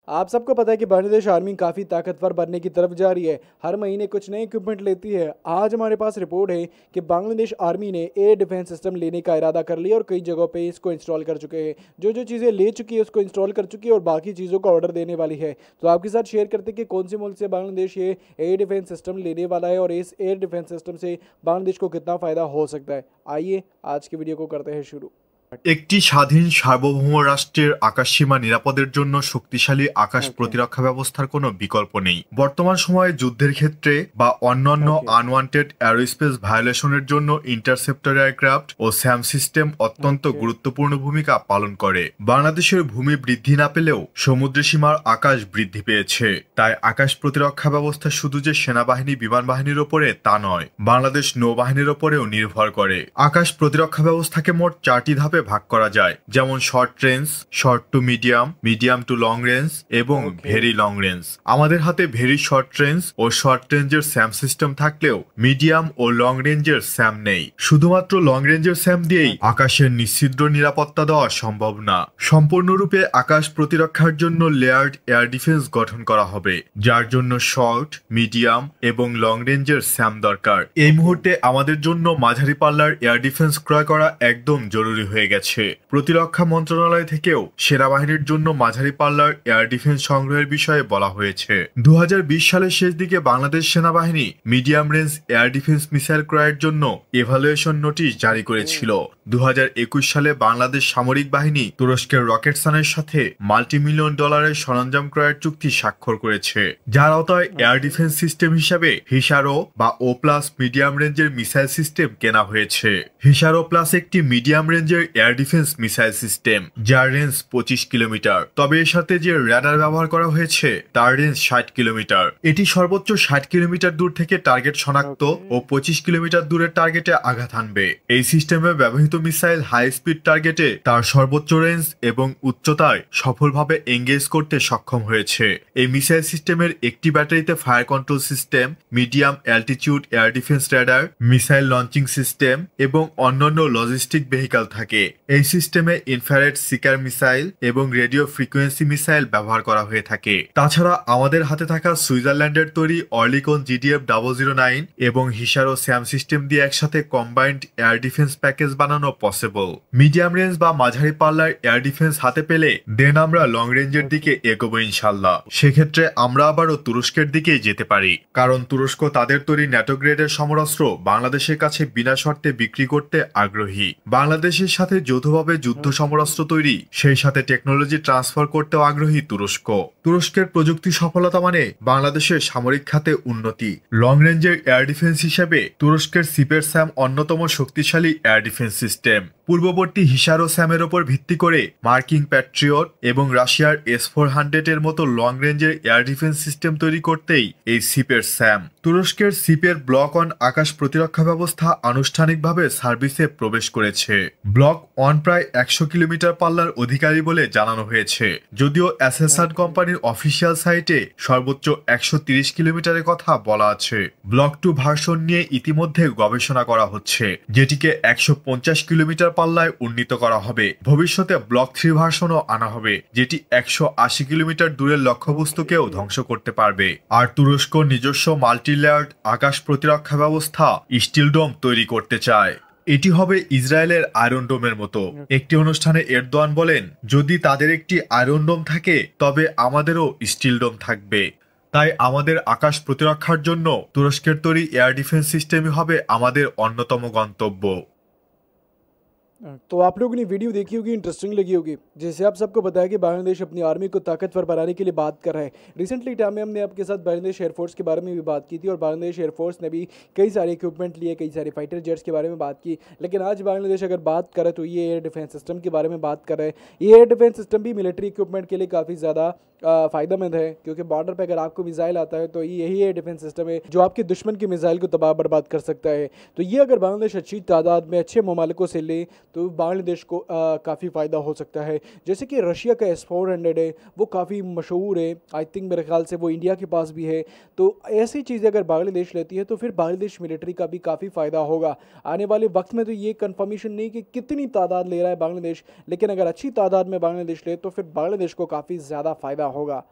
आप सबको पता है कि बांग्लादेश आर्मी काफ़ी ताकतवर बनने की तरफ जा रही है। हर महीने कुछ नए इक्विपमेंट लेती है। आज हमारे पास रिपोर्ट है कि बांग्लादेश आर्मी ने एयर डिफेंस सिस्टम लेने का इरादा कर लिया और कई जगहों पे इसको इंस्टॉल कर चुके हैं। जो जो चीज़ें ले चुकी है उसको इंस्टॉल कर चुकी है और बाकी चीज़ों का ऑर्डर देने वाली है। तो आपके साथ शेयर करते हैं कि कौन से मुल्क से बांग्लादेश ये एयर डिफेंस सिस्टम लेने वाला है और इस एयर डिफेंस सिस्टम से बांग्लादेश को कितना फ़ायदा हो सकता है। आइए आज की वीडियो को करते हैं शुरू। একটি স্বাধীন সার্বভৌম রাষ্ট্রের আকাশসীমা নিরাপদের জন্য শক্তিশালী আকাশ ओके। প্রতিরক্ষা ব্যবস্থার কোনো বিকল্প নেই। বর্তমান সময়ে যুদ্ধের ক্ষেত্রে বা অন্যান্য ओके। আনওয়ান্টেড এরোস্পেস ভায়োলেশনের জন্য ইন্টারসেপ্টর এয়ারক্রাফট ও স্যাম সিস্টেম অত্যন্ত ओके। গুরুত্বপূর্ণ ভূমিকা পালন করে। বাংলাদেশের ভূমি বৃদ্ধি না পেলেও সমুদ্রসীমার আকাশ বৃদ্ধি পেয়েছে। তাই আকাশ প্রতিরক্ষা ব্যবস্থা শুধু যে সেনাবাহিনী বিমান বাহিনীর ওপরে তা নয়, বাংলাদেশ নৌবাহিনীর ওপরেও নির্ভর করে। আকাশ প্রতিরক্ষা ব্যবস্থাকে মোট 4টি ধাপে ভাগ করা যায়, যেমন short range, short to medium, medium to long range এবং ओके। Very long range. আমাদের হাতে ভেরি শর্ট রেঞ্জ ও শর্ট রেঞ্জের স্যাম সিস্টেম থাকলেও মিডিয়াম ও লং রেঞ্জের স্যাম নেই। শুধুমাত্র লং রেঞ্জের স্যাম দিয়েই আকাশের নিশ্ছিদ্র নিরাপত্তা দেওয়া সম্ভব না। সম্পূর্ণরূপে আকাশ প্রতিরক্ষার জন্য লেয়ার্ড এয়ার ডিফেন্স গঠন করা হবে, যার জন্য শর্ট, মিডিয়াম এবং লং রেঞ্জের স্যাম দরকার। এই মুহূর্তে আমাদের জন্য মাঝারি পাল্লার এয়ার ডিফেন্স ক্রয় করা একদম জরুরি হয়ে গেছে। প্রতিরক্ষা মন্ত্রণালয় থেকেও সেনাবাহিনীর জন্য মাঝারি পাল্লার এয়ার ডিফেন্স সংগ্রহের বিষয়ে বলা হয়েছে। 2020 সালের শেষ দিকে বাংলাদেশ সেনাবাহিনী medium range air defence missile ক্রয়ের জন্য এভালুয়েশন নোটিশ জারি করেছিল। 2021 সালে বাংলাদেশ সামরিক বাহিনী তুরস্কের রকেটসানের সাথে মাল্টি-মিলিয়ন ডলারের সরঞ্জাম ক্রয়ের চুক্তি স্বাক্ষর করেছে, যার আওতায় এয়ার ডিফেন্স সিস্টেম হিসাবে হিসারো বা ও প্লাস মিডিয়াম রেঞ্জের মিসাইল সিস্টেম কেনা হয়েছে। হিসারো প্লাস একটি মিডিয়াম রেঞ্জের এয়ার ডিফেন্স মিসাইল সিস্টেম, যার রেঞ্জ 25 কিলোমিটার। তবে এর সাথে যে র্যাডার ব্যবহার করা হয়েছে তার রেঞ্জ 60 কিলোমিটার। এটি সর্বোচ্চ 60 কিলোমিটার দূর থেকে টার্গেট শনাক্ত ও 25 কিলোমিটার দূরের টার্গেটে আঘাত হানবে। এই সিস্টেমে ব্যবহৃত মিসাইল হাই স্পিড টার্গেটে তার সর্বোচ্চ রেঞ্জ এবং উচ্চতায় সফলভাবে এঙ্গেজ করতে সক্ষম হয়েছে। এই মিসাইল সিস্টেমের একটি ব্যাটারিতে fire control system, medium altitude air defence radar, missile launching system এবং অন্যান্য লজিস্টিক ভেহিকল থাকে। এই সিস্টেমে ইনফ্রারেড সিকার মিসাইল এবং রেডিও ফ্রিকোয়েন্সি মিসাইল ব্যবহার করা হয়ে থাকে। তাছাড়া আমাদের হাতে থাকা সুইজারল্যান্ডের তৈরি অর্লিকন জিডিএফ 009 এবং হিসারো স্যাম সিস্টেম দিয়ে একসাথে কম্বাইন্ড এয়ার ডিফেন্স প্যাকেজ বানানো পসিবল। মিডিয়াম রেঞ্জ বা মাঝারি পাল্লার এয়ার ডিফেন্স হাতে পেলে দেন আমরা লং রেঞ্জের দিকে এগোবো ইনশাল্লাহ। সেক্ষেত্রে আমরা আবারও তুরস্কের দিকেই যেতে পারি, কারণ তুরস্ক তাদের তৈরি ন্যাটো গ্রেডের সমরাস্ত্র বাংলাদেশের কাছে বিনা শর্তে বিক্রি করতে আগ্রহী। বাংলাদেশের সাথে যৌথভাবে যুদ্ধ সমরাস্ত্র তৈরি, সেই সাথে টেকনোলজি ট্রান্সফার করতেও আগ্রহী তুরস্ক। তুরস্কের প্রযুক্তি সফলতা মানে বাংলাদেশের সামরিক খাতে উন্নতি। লং রেঞ্জের এয়ার ডিফেন্স হিসেবে তুরস্কের সিপের স্যাম অন্যতম শক্তিশালী এয়ার ডিফেন্স সিস্টেম। পূর্ববর্তী হিসারো স্যামের ওপর ভিত্তি করে মার্কিন প্যাট্রিয়ট এবং রাশিয়ার S-400 এর মতো লং রেঞ্জের এয়ার ডিফেন্স সিস্টেম তৈরি করতেই এই সিপের স্যাম। তুরস্কের সিপের ব্লক অন আকাশ প্রতিরক্ষা ব্যবস্থা আনুষ্ঠানিকভাবে সার্ভিসে প্রবেশ করেছে। ব্লক অন প্রায় 100 কিলোমিটার পাল্লার অধিকারী বলে জানানো হয়েছে, যদিও অ্যাসেসান কোম্পানির অফিসিয়াল সাইটে সর্বোচ্চ 130 কিলোমিটারের কথা বলা আছে। ব্লক 2 ভার্সন নিয়ে ইতিমধ্যে গবেষণা করা হচ্ছে, যেটিকে 150 কিলোমিটার পাল্লায় উন্নীত করা হবে। ভবিষ্যতে ব্লক 3 ভার্সনও আনা হবে, যেটি 180 কিলোমিটার দূরের লক্ষ্যবস্তুকেও ধ্বংস করতে পারবে। আর তুরস্ক নিজস্ব মাল্টি লেয়ার্ড আকাশ প্রতিরক্ষা ব্যবস্থা স্টিল ডোম তৈরি করতে চায়। এটি হবে ইসরায়েলের আয়রন ডোমের মতো। একটি অনুষ্ঠানে এরদোয়ান বলেন, যদি তাদের একটি আয়রন ডোম থাকে তবে আমাদেরও স্টিল ডোম থাকবে। তাই আমাদের আকাশ প্রতিরক্ষার জন্য তুরস্কের তৈরি এয়ার ডিফেন্স সিস্টেমই হবে আমাদের অন্যতম গন্তব্য। तो आप लोगों ने वीडियो देखी होगी, इंटरेस्टिंग लगी होगी। जैसे आप सबको बताया कि बांग्लादेश अपनी आर्मी को ताकतवर बनाने के लिए बात कर रहा है। रिसेंटली टाइम में हमने आपके साथ बांग्लादेश एयरफोर्स के बारे में भी बात की थी और बांग्लादेश एयरफोर्स ने भी कई सारे इक्विपमेंट लिए, कई सारे फाइटर जेट्स के बारे में बात की। लेकिन आज बांग्लादेश अगर बात करे तो ये एयर डिफेंस सिस्टम के बारे में बात कर रहे हैं। ये एयर डिफेंस सिस्टम भी मिलिट्री इक्विपमेंट के लिए काफ़ी ज़्यादा फ़ायदेमंद है, क्योंकि बॉर्डर पर अगर आपको मिसाइल आता है तो यही एयर डिफेंस सिस्टम है जो आपके दुश्मन के मिसाइल को तबाह बर्बाद कर सकता है। तो ये अगर बांग्लादेश अच्छी तादाद में अच्छे ममालिकों से ले तो बांग्लादेश को काफ़ी फ़ायदा हो सकता है। जैसे कि रशिया का S-400 है, वो काफ़ी मशहूर है। आई थिंक मेरे ख्याल से वो इंडिया के पास भी है। तो ऐसी चीज़ें अगर बांग्लादेश लेती है तो फिर बांग्लादेश मिलिट्री का भी काफ़ी फ़ायदा होगा। आने वाले वक्त में तो ये कंफर्मेशन नहीं कि कितनी तादाद ले रहा है बांग्लादेश, लेकिन अगर अच्छी तादाद में बांग्लादेश ले तो फिर बांग्लादेश को काफ़ी ज़्यादा फ़ायदा होगा।